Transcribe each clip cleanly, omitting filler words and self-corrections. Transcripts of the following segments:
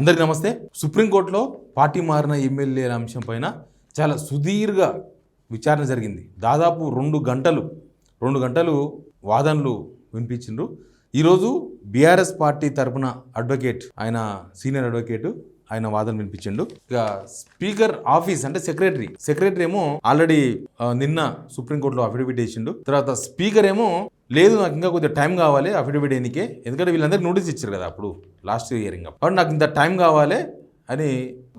అందరికీ నమస్తే. సుప్రీంకోర్టులో పార్టీ మారిన ఎమ్మెల్యేల అంశం పైన చాలా సుదీర్ఘ విచారణ జరిగింది. దాదాపు 2 గంటలు వాదనలు వినిపించిండ్రు. ఈరోజు బీఆర్ఎస్ పార్టీ తరపున అడ్వకేట్, ఆయన సీనియర్ అడ్వకేట్, ఆయన వాదన వినిపించిండు. ఇక స్పీకర్ ఆఫీస్ అంటే సెక్రటరీ ఏమో ఆల్రెడీ నిన్న సుప్రీంకోర్టులో అఫిడవిట్ వేసిండు. తర్వాత స్పీకర్ ఏమో లేదు, నాకు ఇంకా కొద్దిగా టైం కావాలి అఫిడవిట్ వేయనికే, ఎందుకంటే వీళ్ళందరికీ నోటీస్ ఇచ్చారు కదా అప్పుడు లాస్ట్ హియరింగ్, కాబట్టి నాకు ఇంత టైం కావాలి అని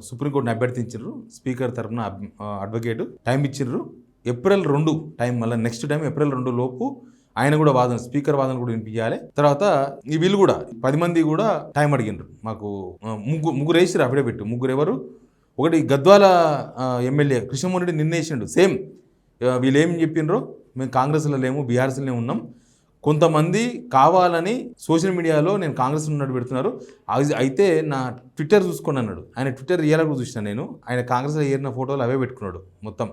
సుప్రీంకోర్టుని అభ్యర్థించారు. స్పీకర్ తరఫున అడ్వకేట్ టైం ఇచ్చిండ్రు. ఏప్రిల్ 2 టైం, మళ్ళీ నెక్స్ట్ టైం ఏప్రిల్ 2 లోపు ఆయన కూడా వాదన, స్పీకర్ వాదన కూడా వినిపించాలి. తర్వాత ఈ వీళ్ళు కూడా 10 మంది కూడా టైం అడిగినారు. మాకు ముగ్గురు వేసారు అఫిడవిట్. ముగ్గురు ఎవరు? ఒకటి గద్వాల ఎమ్మెల్యే కృష్ణమోహన్ రెడ్డి నిన్న వేసిండు. సేమ్ వీళ్ళు ఏం చెప్పిండ్రో, మేము కాంగ్రెస్లో లేము, బీఆర్ఎస్లోనే ఉన్నాం, కొంతమంది కావాలని సోషల్ మీడియాలో నేను కాంగ్రెస్ ఉన్నట్టు పెడుతున్నారు, అయితే నా ట్విట్టర్ చూసుకోండి అన్నాడు. ఆయన ట్విట్టర్ రియల్గా కూడా చూసినా నేను. ఆయన కాంగ్రెస్లో ఏరిన ఫోటోలు అవే పెట్టుకున్నాడు, మొత్తం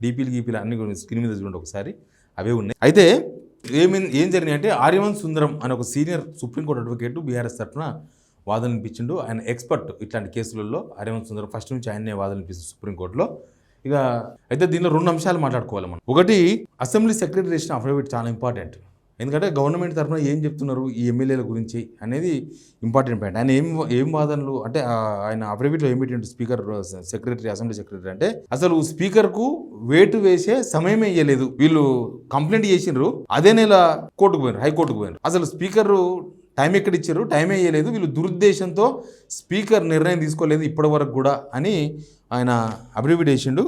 గీపీలు అన్ని స్క్రీన్ మీద చూడండి ఒకసారి, అవే ఉన్నాయి. అయితే ఏం జరిగినాయి అంటే, ఆర్యవన్ సుందరం అనే ఒక సీనియర్ సుప్రీంకోర్టు అడ్వకేట్ బీఆర్ఎస్ తరఫున వాదన వినిపించిండు. ఆయన ఎక్స్పర్ట్ ఇట్లాంటి కేసులలో. ఆర్యవన్ సుందరం ఫస్ట్ నుంచి ఆయనే వాదన వినిపిస్తుంది సుప్రీంకోర్టులో. ఇక అయితే దీనిలో 2 అంశాలు మాట్లాడుకోవాలి మనం. ఒకటి, అసెంబ్లీ సెక్రటరీ చేసిన అఫిడవిట్ చాలా ఇంపార్టెంట్. ఎందుకంటే గవర్నమెంట్ తరఫున ఏం చెప్తున్నారు ఈ ఎమ్మెల్యేల గురించి అనేది ఇంపార్టెంట్ పాయింట్. ఆయన ఏం వాదనలు అంటే, ఆయన అఫిడవిట్లో ఏం పెట్టిండు స్పీకర్, అసెంబ్లీ సెక్రటరీ అంటే, అసలు స్పీకర్కు వేటు వేసే సమయమే ఇవ్వలేదు. వీళ్ళు కంప్లైంట్ చేసిండ్రు, అదే నెల కోర్టుకు పోయినారు, హైకోర్టుకు పోయినారు. అసలు స్పీకరు టైం ఎక్కడ ఇచ్చారు, టైమే ఇవ్వలేదు, వీళ్ళు దురుద్దేశంతో స్పీకర్ నిర్ణయం తీసుకోలేదు ఇప్పటి వరకు కూడా అని ఆయన అఫిడవిట్ వేసిండు.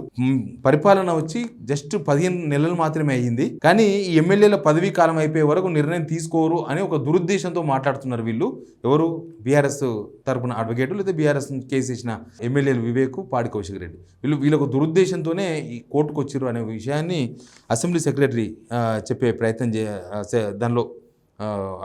పరిపాలన వచ్చి జస్ట్ 15 నెలలు మాత్రమే అయ్యింది, కానీ ఈ ఎమ్మెల్యేల పదవీ కాలం అయిపోయే వరకు నిర్ణయం తీసుకోరు అని ఒక దురుద్దేశంతో మాట్లాడుతున్నారు వీళ్ళు. ఎవరు? బీఆర్ఎస్ తరపున అడ్వకేట్లు, లేదా బీఆర్ఎస్ కేసు చేసిన ఎమ్మెల్యేలు వివేక్, పాడి కౌశిక్ రెడ్డి, వీళ్ళొక దురుద్దేశంతోనే ఈ కోర్టుకు వచ్చారు అనే విషయాన్ని అసెంబ్లీ సెక్రటరీ చెప్పే ప్రయత్నం దానిలో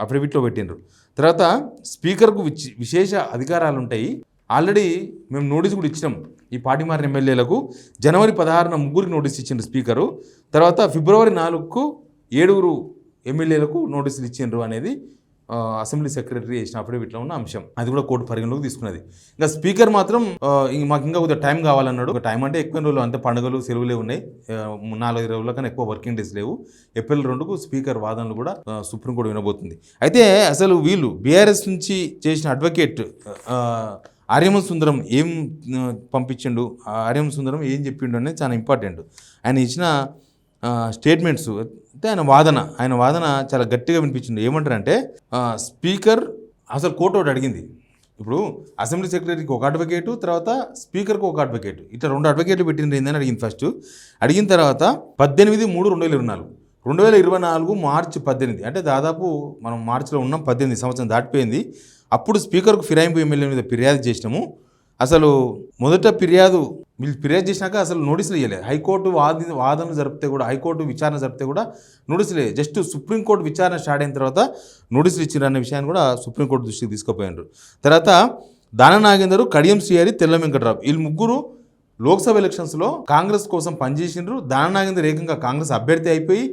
అఫిడవిట్లో పెట్టిండ్రు. తర్వాత స్పీకర్కు విశేష అధికారాలు ఉంటాయి. ఆల్రెడీ మేము నోటీస్ కూడా ఇచ్చినాం ఈ పార్టీ మారిన ఎమ్మెల్యేలకు. జనవరి 16న 3 నోటీస్ ఇచ్చిండ్రు స్పీకరు. తర్వాత ఫిబ్రవరి 4కు 7 ఎమ్మెల్యేలకు నోటీసులు ఇచ్చిండ్రు అనేది అసెంబ్లీ సెక్రటరీ చేసిన అఫిడవిట్లో ఉన్న అంశం. అది కూడా కోర్టు పరిగణలోకి తీసుకున్నది. ఇంకా స్పీకర్ మాత్రం మాకు ఇంకా కొద్దిగా టైం కావాలన్నాడు. ఒక టైం అంటే ఎక్కువ రోజులు, అంతే పండుగలు సెలవులే ఉన్నాయి, 4-5 రోజుల కన్నా ఎక్కువ వర్కింగ్ డేస్ లేవు. ఏప్రిల్ 2కు స్పీకర్ వాదనలు కూడా సుప్రీంకోర్టు వినబోతుంది. అయితే అసలు వీళ్ళు బీఆర్ఎస్ నుంచి చేసిన అడ్వకేట్ ఆర్యవన్ సుందరం ఏం పంపించిండు, ఆర్యవన్ సుందరం ఏం చెప్పిండు అనేది చాలా ఇంపార్టెంట్. ఆయన ఇచ్చిన స్టేట్మెంట్స్ అయితే ఆయన వాదన చాలా గట్టిగా వినిపించింది. ఏమంటారంటే, స్పీకర్ అసలు కోర్టు ఒకటి అడిగింది. ఇప్పుడు అసెంబ్లీ సెక్రటరీకి ఒక అడ్వకేటు, తర్వాత స్పీకర్కి ఒక అడ్వకేటు, ఇట్లా 2 అడ్వకేట్లు పెట్టింది ఏందని అడిగింది. ఫస్ట్ అడిగిన తర్వాత 18/3/2024 మార్చి 18, అంటే దాదాపు మనం మార్చిలో ఉన్నాం, 18 సంవత్సరం దాటిపోయింది. అప్పుడు స్పీకర్కు ఫిరాయింపు ఎమ్మెల్యే మీద ఫిర్యాదు చేసినాము. అసలు మొదట వీళ్ళు ఫిర్యాదు చేసినాక అసలు నోటీసులు ఇవ్వలేదు. హైకోర్టు వాదనలు జరిపితే కూడా, హైకోర్టు విచారణ జరిపితే కూడా నోటీసులు లేదు. జస్ట్ సుప్రీంకోర్టు విచారణ స్టార్ట్ అయిన తర్వాత నోటీసులు ఇచ్చారు అనే విషయాన్ని కూడా సుప్రీంకోర్టు దృష్టికి తీసుకుపోయినారు. తర్వాత దానం నాగేందర్, కడియం శ్రీహరి, తెల్ల వెంకట్రావు, వీళ్ళు ముగ్గురు లోక్సభ ఎలక్షన్స్లో కాంగ్రెస్ కోసం పనిచేసిండ్రు. దానం నాగేందర్ ఏకంగా కాంగ్రెస్ అభ్యర్థి అయిపోయి,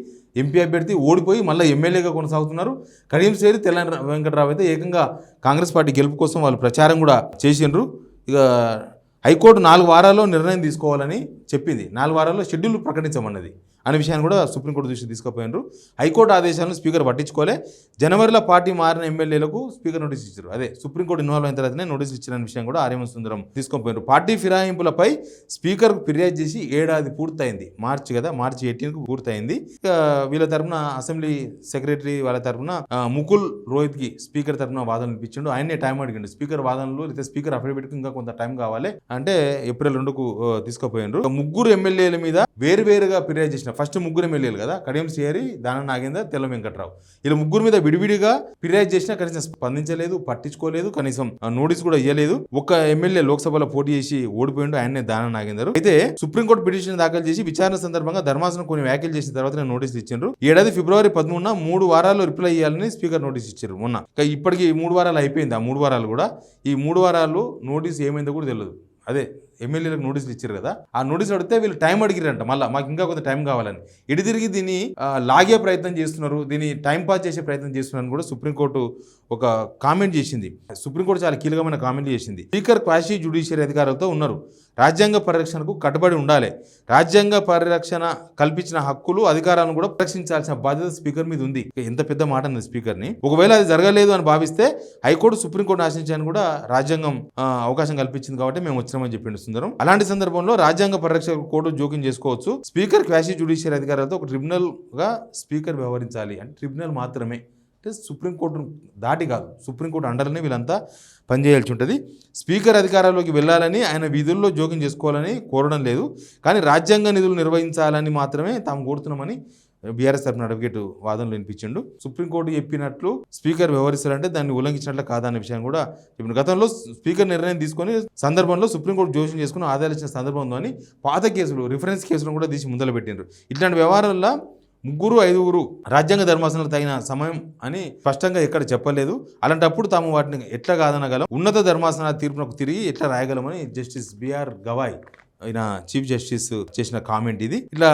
ఎంపీ అభ్యర్థి ఓడిపోయి మళ్ళీ ఎమ్మెల్యేగా కొనసాగుతున్నారు. కడియం శ్రీహరి, తెల్ల వెంకట్రావు అయితే ఏకంగా కాంగ్రెస్ పార్టీ గెలుపు కోసం వాళ్ళు ప్రచారం కూడా చేసిండ్రు. ఇక హైకోర్టు 4 వారాల్లో నిర్ణయం తీసుకోవాలని చెప్పింది, 4 వారాల్లో షెడ్యూల్ ప్రకటించమన్నది అనే విషయాన్ని కూడా సుప్రీంకోర్టు దృష్టికి తీసుకుపోయినారు. హైకోర్టు ఆదేశాలను స్పీకర్ పట్టించుకోలే. జనవరిలో పార్టీ మారిన ఎమ్మెల్యేలకు స్పీకర్ నోటీస్ ఇచ్చారు. అదే సుప్రీంకోర్టు ఇన్వాల్వ్ అయిన తర్వాతనే నోటీసులు ఇచ్చిన విషయం కూడా ఆర్యవన్ సుందరం తీసుకుపోయినారు. పార్టీ ఫిరాయింపులపై స్పీకర్కు ఫిర్యాదు చేసి ఏడాది పూర్తయింది. మార్చి 18కు పూర్తయింది. ఇక వీళ్ళ తరఫున అసెంబ్లీ సెక్రటరీ వాళ్ళ తరఫున ముకుల్ రోహిత్కి స్పీకర్ తరఫున వాదనలు ఇప్పించిండు. ఆయనే టైం అడిగిండు. స్పీకర్ వాదనలు లేదా స్పీకర్ అఫిడవిట్కి ఇంకా కొంత టైం కావాలి అంటే ఏప్రిల్ 2కు తీసుకుపోయినారు. 3 ఎమ్మెల్యేల మీద వేరువేరుగా ఫిర్యాదు చేసిన, ఫస్ట్ 3 ఎమ్మెల్యేలు కదా, కడియం శ్రీహరి, దానం నాగేందర్, తెల్ల వెంకట్రావు, ఇలా 3 మీద విడివిడిగా ఫిర్యాదు చేసినా కనీసం స్పందించలేదు, పట్టించుకోలేదు, కనీసం నోటీస్ కూడా ఇవ్వలేదు. ఒక ఎమ్మెల్యే లోక్సభలో పోటీ చేసి ఓడిపోయిండు, ఆయనే దానం నాగేందర్. అయితే సుప్రీంకోర్టు పిటిషన్ దాఖలు చేసి విచారణ సందర్భంగా ధర్మాసనం కొన్ని వ్యాఖ్యలు చేసిన తర్వాత నోటీసులు ఇచ్చిండ్రు. ఏడాది ఫిబ్రవరి 13న 3 వారాల్లో రిప్లై ఇవ్వాలని స్పీకర్ నోటీస్ ఇచ్చారు మొన్న. ఇప్పటికి 3 వారాలు అయిపోయింది. ఆ 3 వారాలు కూడా, ఈ 3 వారాలు నోటీస్ ఏమైందో కూడా తెలియదు. అదే ఎమ్మెల్యేలకు నోటీసులు ఇచ్చారు కదా, ఆ నోటీసులు అడిగితే వీళ్ళు టైం అడిగిరంట, మళ్ళీ మాకు ఇంకా కొంత టైం కావాలని. ఇటు తిరిగి దీన్ని లాగే ప్రయత్నం చేస్తున్నారు, దీన్ని టైం పాస్ చేసే ప్రయత్నం చేస్తున్నారని కూడా సుప్రీంకోర్టు ఒక కామెంట్ చేసింది. సుప్రీంకోర్టు చాలా కీలకమైన కామెంట్ చేసింది. స్పీకర్ క్వాషీ జ్యుడిషియరీ అధికారులతో ఉన్నారు, రాజ్యాంగ పరిరక్షణకు కట్టుబడి ఉండాలి, రాజ్యాంగ పరిరక్షణ కల్పించిన హక్కులు అధికారాలను కూడా పరిరక్షించాల్సిన బాధ్యత స్పీకర్ మీద ఉంది. ఎంత పెద్ద మాట అన్నది స్పీకర్ని. ఒకవేళ అది జరగలేదు అని భావిస్తే హైకోర్టు సుప్రీంకోర్టు ఆశ్రయించడానికి కూడా రాజ్యాంగం అవకాశం కల్పించింది కాబట్టి మేము వచ్చినామని చెప్పిండు సుందరం. అలాంటి సందర్భంలో రాజ్యాంగ పరిరక్షణ కోర్టు జోక్యం చేసుకోవచ్చు. స్పీకర్ క్వాషీ జ్యుడిషియరీ అధికారులతో ఒక ట్రిబ్యునల్ గా స్పీకర్ వ్యవహరించాలి. అంటే ట్రిబ్యునల్ మాత్రమే, అంటే సుప్రీంకోర్టును దాటి కాదు, సుప్రీంకోర్టు అండర్లోనే వీళ్ళంతా పనిచేయాల్సి ఉంటుంది. స్పీకర్ అధికారాల్లోకి వెళ్ళాలని, ఆయన విధుల్లో జోక్యం చేసుకోవాలని కోరడం లేదు, కానీ రాజ్యాంగ నిధులు నిర్వహించాలని మాత్రమే తాము కోరుతున్నామని బీఆర్ఎస్ తరఫున అడ్వకేట్ వాదనలు వినిపించిండు. సుప్రీంకోర్టు చెప్పినట్లు స్పీకర్ వ్యవహరిస్తారంటే దాన్ని ఉల్లంఘించినట్లు కాదన్న విషయం కూడా చెప్పిన. గతంలో స్పీకర్ నిర్ణయం తీసుకొని సందర్భంలో సుప్రీంకోర్టు జోక్యం చేసుకుని ఆదేశించిన సందర్భం ఉందని పాత కేసులు, రిఫరెన్స్ కేసులను కూడా తీసి ముందర పెట్టిండ్రు. ఇట్లాంటి వ్యవహారాల్లో 3-5 రాజ్యాంగ ధర్మాసనాలు తగిన సమయం అని స్పష్టంగా ఎక్కడ చెప్పలేదు. అలాంటప్పుడు తాము వాటిని ఎట్లా కాదనగలం, ఉన్నత ధర్మాసనాల తీర్పునకు తిరిగి ఎట్లా రాయగలమని జస్టిస్ బిఆర్ గవాయ్ ఆయన చీఫ్ జస్టిస్ చేసిన కామెంట్ ఇది. ఇట్లా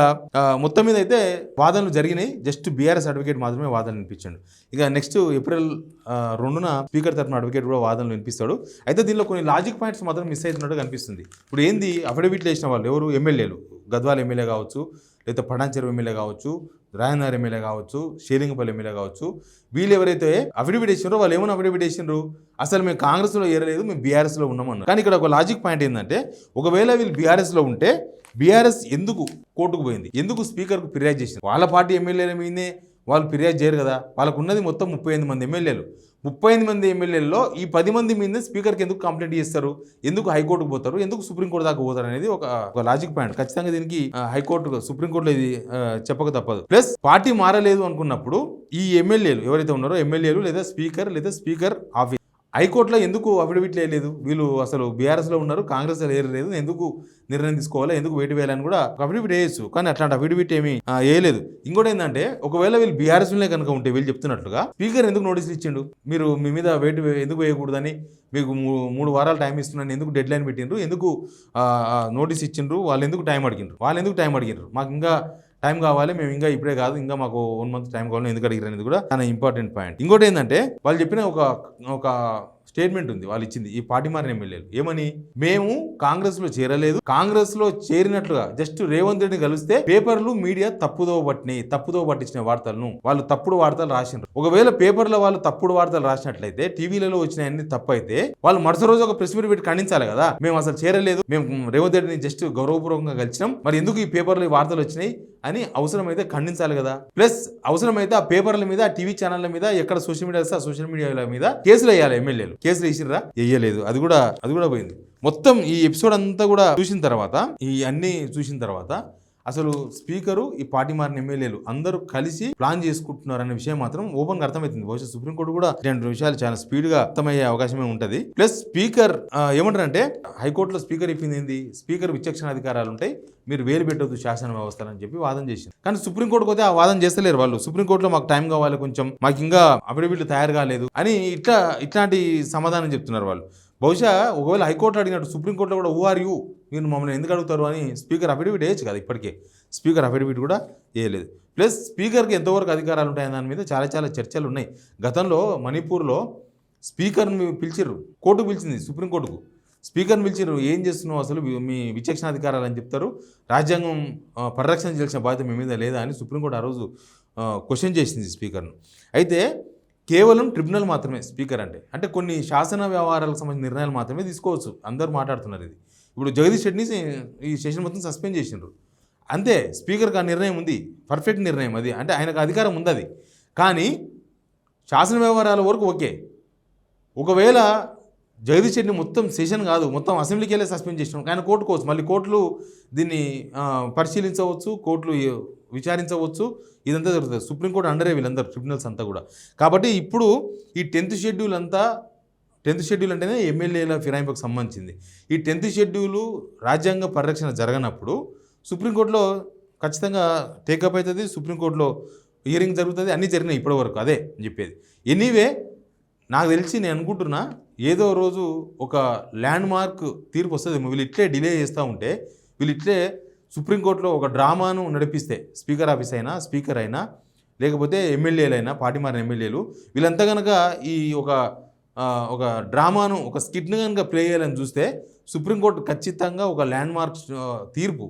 మొత్తం మీద అయితే వాదనలు జరిగినాయి. జస్ట్ బీఆర్ఎస్ అడ్వకేట్ మాత్రమే వాదనలు వినిపించాడు. ఇక నెక్స్ట్ ఏప్రిల్ 2న స్పీకర్ తరఫున అడ్వకేట్ కూడా వాదనలు వినిపిస్తాడు. అయితే దీనిలో కొన్ని లాజిక్ పాయింట్స్ మాత్రం మిస్ అవుతున్నట్టు కనిపిస్తుంది. ఇప్పుడు ఏంది, అఫిడవిట్లు వేసిన వాళ్ళు ఎవరు, ఎమ్మెల్యేలు, గద్వాల ఎమ్మెల్యే కావచ్చు, లేదా పటాన్చెరు ఎమ్మెల్యే కావచ్చు, రాయనగర్ ఎమ్మెల్యే కావచ్చు, షేరింగపల్లి ఎమ్మెల్యే కావచ్చు, వీళ్ళు ఎవరైతే అఫిడవిట్ వేసినారో వాళ్ళు ఏమైనా అఫిడవిట్ వేసినారు, అసలు మేము కాంగ్రెస్లో ఏరలేదు, మేము బీఆర్ఎస్లో ఉన్నామన్నారు. కానీ ఇక్కడ ఒక లాజిక్ పాయింట్ ఏంటంటే, ఒకవేళ వీళ్ళు బీఆర్ఎస్లో ఉంటే బీఆర్ఎస్ ఎందుకు కోర్టుకు పోయింది, ఎందుకు స్పీకర్కు ఫిర్యాదు చేసింది? వాళ్ళ పార్టీ ఎమ్మెల్యేల మీదే వాళ్ళు ఫిర్యాదు చేయరు కదా. వాళ్ళకు ఉన్నది మొత్తం 38 మంది ఎమ్మెల్యేలు. 38 మంది ఎమ్మెల్యేలలో ఈ 10 మంది మీద స్పీకర్కి ఎందుకు కంప్లైంట్ చేస్తారు, ఎందుకు హైకోర్టుకు పోతారు, ఎందుకు సుప్రీంకోర్టు దాకా పోతారు అనేది ఒక లాజిక్ పాయింట్. ఖచ్చితంగా దీనికి హైకోర్టు, సుప్రీంకోర్టులో ఇది చెప్పక తప్పదు. ప్లస్ పార్టీ మారలేదు అనుకున్నప్పుడు ఈ ఎమ్మెల్యేలు ఎవరైతే ఉన్నారో, ఎమ్మెల్యేలు లేదా స్పీకర్ ఆఫీస్ హైకోర్టులో ఎందుకు అఫిడవిట్ లేదు, వీళ్ళు అసలు బీఆర్ఎస్లో ఉన్నారు, కాంగ్రెస్లో లేదు, ఎందుకు నిర్ణయం తీసుకోవాలి, ఎందుకు వేటు వేయాలని కూడా అఫిడవిట్ వేయచ్చు. కానీ అట్లాంటి అఫిడవిట్ ఏమీ వేయలేదు. ఇంకోటి ఏంటంటే, ఒకవేళ వీళ్ళు బీఆర్ఎస్లోనే కనుక ఉంటే వీళ్ళు చెప్తున్నట్లుగా స్పీకర్ ఎందుకు నోటీసులు ఇచ్చిండు, మీరు మీ మీద వేటు ఎందుకు వేయకూడదని, మీకు 3 వారాలు టైం ఇస్తున్నాను, ఎందుకు డెడ్ లైన్ పెట్టిండ్రు, ఎందుకు నోటీస్ ఇచ్చిండ్రు, వాళ్ళు ఎందుకు టైం అడిగిండ్రు, మాకు ఇంకా టైం కావాలి, మేము ఇంకా ఇప్పుడే కాదు, ఇంకా మాకు 1 మంత్ టైం కావాలి, ఎందుకు అడిగారు అనేది కూడా చాలా ఇంపార్టెంట్ పాయింట్. ఇంకోటి ఏంటంటే, వాళ్ళు చెప్పిన ఒక స్టేట్మెంట్ ఉంది వాళ్ళు ఇచ్చింది, ఈ పార్టీ మారిన ఎమ్మెల్యేలు ఏమని, మేము కాంగ్రెస్లో చేరలేదు, కాంగ్రెస్లో చేరినట్లుగా జస్ట్ రేవంత్ రెడ్డిని కలిస్తే పేపర్లు మీడియా తప్పుదో పట్టించిన వార్తలను వాళ్ళు తప్పుడు వార్తలు రాసిండ్రు. ఒకవేళ పేపర్లో వాళ్ళు తప్పుడు వార్తలు రాసినట్లయితే, టీవీలలో వచ్చినాయన్ని తప్పు అయితే, వాళ్ళు మరుసటి రోజు ఒక ప్రెస్ మీట్ పెట్టి ఖండించాలి కదా, మేము అసలు చేరలేదు, మేము రేవంత్ రెడ్డిని జస్ట్ గౌరవపూర్వకంగా కలిసినాం, మరి ఎందుకు ఈ పేపర్లో ఈ వార్తలు వచ్చినాయి అని అవసరమైతే ఖండించాలి కదా. ప్లస్ అవసరమైతే ఆ పేపర్ల మీద, ఆ టీవీ ఛానళ్ల మీద, ఎక్కడ సోషల్ మీడియా వస్తే ఆ సోషల్ మీడియాల మీద కేసులు వేయాలి. ఎమ్మెల్యేలు కేసులు వేసిర్రా, వేయలేదు. అది కూడా పోయింది. మొత్తం ఈ ఎపిసోడ్ అంతా కూడా చూసిన తర్వాత అసలు స్పీకరు, ఈ పార్టీ మారిన ఎమ్మెల్యేలు అందరూ కలిసి ప్లాన్ చేసుకుంటున్నారు అనే విషయం మాత్రం ఓపెన్ గా అర్థమవుతుంది. బహుశా సుప్రీంకోర్టు కూడా ఇలాంటి విషయాలు చాలా స్పీడ్ గా అర్థమయ్యే అవకాశమే ఉంటది. ప్లస్ స్పీకర్ ఏమంటారంటే, హైకోర్టులో స్పీకర్ ఇప్పింది ఏంది, స్పీకర్ విచక్షణ అధికారాలు ఉంటాయి, మీరు వేలు పెట్టవద్దు శాసన వ్యవస్థలు అని చెప్పి వాదన చేసింది. కానీ సుప్రీంకోర్టుకు పోతే ఆ వాదన చేస్తలేరు వాళ్ళు. సుప్రీంకోర్టులో మాకు టైం కావాలి, కొంచెం మాకు ఇంకా అఫిడవిట్లు తయారు కాలేదు అని ఇట్లాంటి సమాధానం చెప్తున్నారు వాళ్ళు. బహుశా ఒకవేళ హైకోర్టు అడిగినట్టు సుప్రీంకోర్టులో కూడా హూ ఆర్ యూ, మీరు మమ్మల్ని ఎందుకు అడుగుతారు అని స్పీకర్ అఫిడవిట్ వేయచ్చు కదా. ఇప్పటికే స్పీకర్ అఫిడవిట్ కూడా వేయలేదు. ప్లస్ స్పీకర్కి ఎంతవరకు అధికారాలు ఉంటాయని దాని మీద చాలా చర్చలు ఉన్నాయి. గతంలో మణిపూర్లో స్పీకర్ని పిలిచిర్రు, కోర్టుకు పిలిచింది, సుప్రీంకోర్టుకు స్పీకర్ని పిలిచిర్రు, ఏం చేస్తున్నావు అసలు, మీ విచక్షణ అధికారాలు అని చెప్తారు, రాజ్యాంగం పరిరక్షణ చేయాల్సిన బాధ్యత మీ మీద లేదా అని సుప్రీంకోర్టు ఆ రోజు క్వశ్చన్ చేసింది స్పీకర్ను. అయితే కేవలం ట్రిబ్యునల్ మాత్రమే స్పీకర్ అంటే కొన్ని శాసన వ్యవహారాలకు సంబంధించిన నిర్ణయాలు మాత్రమే తీసుకోవచ్చు. అందరూ మాట్లాడుతున్నారు ఇది. ఇప్పుడు జగదీష్ రెడ్డిని ఈ సెషన్ మొత్తం సస్పెండ్ చేసిండ్రు, అంతే. స్పీకర్కి ఆ నిర్ణయం ఉంది, పర్ఫెక్ట్ నిర్ణయం అది, అంటే ఆయనకు అధికారం ఉంది అది. కానీ శాసన వ్యవహారాల వరకు ఓకే. ఒకవేళ జగదీష్ రెడ్డిని మొత్తం సెషన్ కాదు, మొత్తం అసెంబ్లీకి వెళ్ళే సస్పెండ్ చేసినాం, కానీ కోర్టుకోవచ్చు, మళ్ళీ కోర్టులు దీన్ని పరిశీలించవచ్చు, కోర్టులు విచారించవచ్చు, ఇదంతా జరుగుతుంది. సుప్రీంకోర్టు అండరే వీళ్ళందరూ, ట్రిబ్యునల్స్ అంతా కూడా. కాబట్టి ఇప్పుడు ఈ 10th షెడ్యూల్ అంటేనే ఎమ్మెల్యేల ఫిరాయింపుకు సంబంధించింది. ఈ 10th షెడ్యూలు రాజ్యాంగ పరిరక్షణ జరగనప్పుడు సుప్రీంకోర్టులో ఖచ్చితంగా టేకప్ అవుతుంది, సుప్రీంకోర్టులో హియరింగ్ జరుగుతుంది, అన్నీ జరిగినాయి ఇప్పటి వరకు, అదే చెప్పేది. ఎనీవే నాకు తెలిసి నేను అనుకుంటున్నా ఏదో రోజు ఒక ల్యాండ్ మార్క్ తీర్పు వస్తుంది. వీళ్ళు ఇట్లే డిలే చేస్తూ ఉంటే, వీళ్ళు ఇట్లే సుప్రీంకోర్టులో ఒక డ్రామాను నడిపిస్తే, స్పీకర్ ఆఫీస్ అయినా, స్పీకర్ అయినా, లేకపోతే ఎమ్మెల్యేలైనా, పార్టీ మారిన ఎమ్మెల్యేలు, వీళ్ళంతా కనుక ఈ ఒక డ్రామాను, ఒక స్కిట్ను కనుక ప్లే చేయాలని చూస్తే సుప్రీంకోర్టు ఖచ్చితంగా ఒక ల్యాండ్ మార్క్ తీర్పు,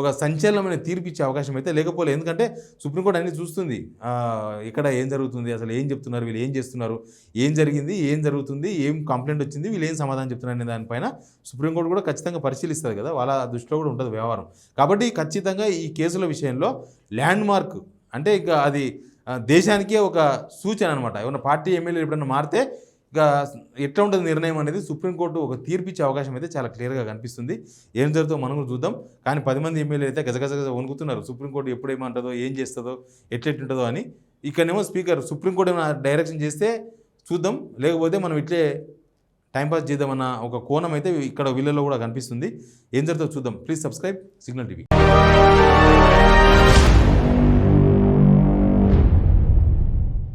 ఒక సంచలనమైన తీర్పు ఇచ్చే అవకాశం అయితే లేకపోలే. ఎందుకంటే సుప్రీంకోర్టు అన్ని చూస్తుంది, ఇక్కడ ఏం జరుగుతుంది, అసలు ఏం చెప్తున్నారు, వీళ్ళు ఏం చేస్తున్నారు, ఏం జరిగింది, ఏం జరుగుతుంది, ఏం కంప్లైంట్ వచ్చింది, వీళ్ళు ఏం సమాధానం చెప్తున్నారు అనే దానిపైన సుప్రీంకోర్టు కూడా ఖచ్చితంగా పరిశీలిస్తుంది కదా, వాళ్ళ దృష్టిలో కూడా ఉంటుంది వ్యవహారం. కాబట్టి ఖచ్చితంగా ఈ కేసుల విషయంలో ల్యాండ్ మార్క్ అంటే ఇక అది దేశానికే ఒక సూచన అనమాట. ఏమన్నా పార్టీ ఎమ్మెల్యే ఎప్పుడన్నా మారితే ఇక ఎట్లా ఉంటుంది నిర్ణయం అనేది సుప్రీంకోర్టు ఒక తీర్పు ఇచ్చే అవకాశం అయితే చాలా క్లియర్గా కనిపిస్తుంది. ఏం జరుగుతుందో మనం కూడా చూద్దాం. కానీ 10 మంది ఎమ్మెల్యేలు అయితే గజగజ వణుకుతున్నారు, సుప్రీంకోర్టు ఎప్పుడు ఏమంటుందో, ఏం చేస్తుందో, ఎట్లెట్టుంటుందో అని. ఇక్కడనేమో స్పీకర్ సుప్రీంకోర్టు ఏమైనా డైరెక్షన్ చేస్తే చూద్దాం, లేకపోతే మనం ఇట్లే టైంపాస్ చేద్దామన్న ఒక కోణం అయితే ఇక్కడ వీళ్ళలో కూడా కనిపిస్తుంది. ఏం జరుగుతుందో చూద్దాం. Please subscribe signal TV.